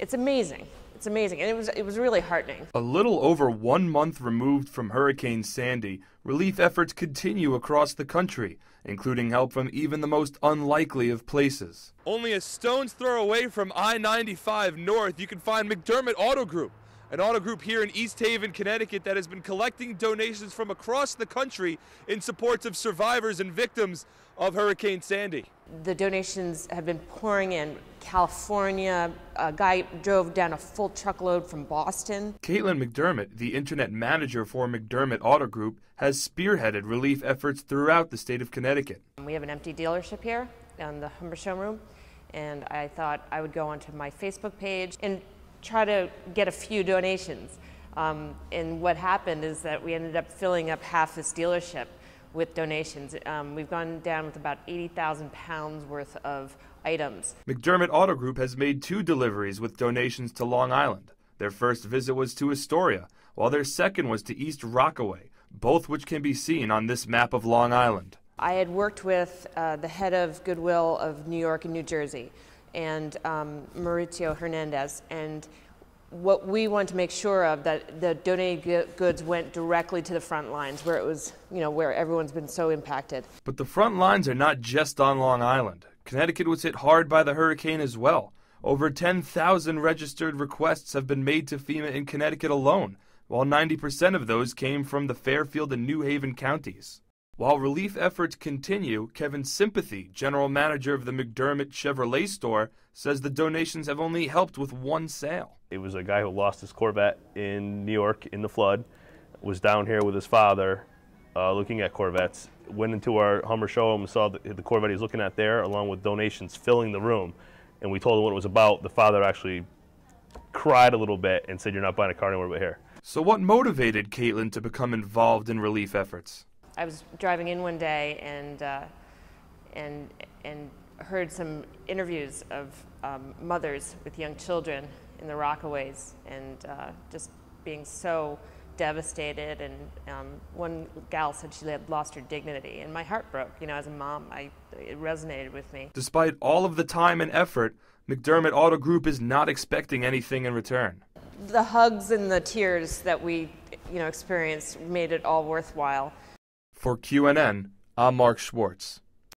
It's amazing. It's amazing, and it was really heartening. A little over 1 month removed from Hurricane Sandy, relief efforts continue across the country, including help from even the most unlikely of places. Only a stone's throw away from I-95 North, you can find McDermott Auto Group, an auto group here in East Haven, Connecticut that has been collecting donations from across the country in support of survivors and victims of Hurricane Sandy. The donations have been pouring in. California, a guy drove down a full truckload from Boston. Caitlin McDermott, the internet manager for McDermott Auto Group, has spearheaded relief efforts throughout the state of Connecticut. We have an empty dealership here in the Humber showroom, and I thought I would go onto my Facebook page and try to get a few donations. And what happened is that we ended up filling up half this dealership with donations. We've gone down with about 80,000 pounds worth of items. McDermott Auto Group has made 2 deliveries with donations to Long Island. Their first visit was to Astoria, while their second was to East Rockaway, both which can be seen on this map of Long Island. I had worked with the head of Goodwill of New York and New Jersey, and Mauricio Hernandez, and what we wanted to make sure of, that the donated goods went directly to the front lines where it was, where everyone's been so impacted. But the front lines are not just on Long Island. Connecticut was hit hard by the hurricane as well. Over 10,000 registered requests have been made to FEMA in Connecticut alone, while 90% of those came from the Fairfield and New Haven counties. While relief efforts continue, Kevin Sympathy, general manager of the McDermott Chevrolet store, says the donations have only helped with 1 sale. It was a guy who lost his Corvette in New York in the flood, was down here with his father looking at Corvettes, went into our Hummer showroom and saw the Corvette he was looking at there, along with donations filling the room. And we told him what it was about. The father actually cried a little bit and said, "You're not buying a car anywhere but here." So what motivated Caitlin to become involved in relief efforts? I was driving in one day and heard some interviews of mothers with young children in the Rockaways, and just being so devastated. And one gal said she had lost her dignity, and my heart broke. As a mom, it resonated with me. Despite all of the time and effort, McDermott Auto Group is not expecting anything in return. The hugs and the tears that we experienced made it all worthwhile. For QNN, I'm Mark Schwartz.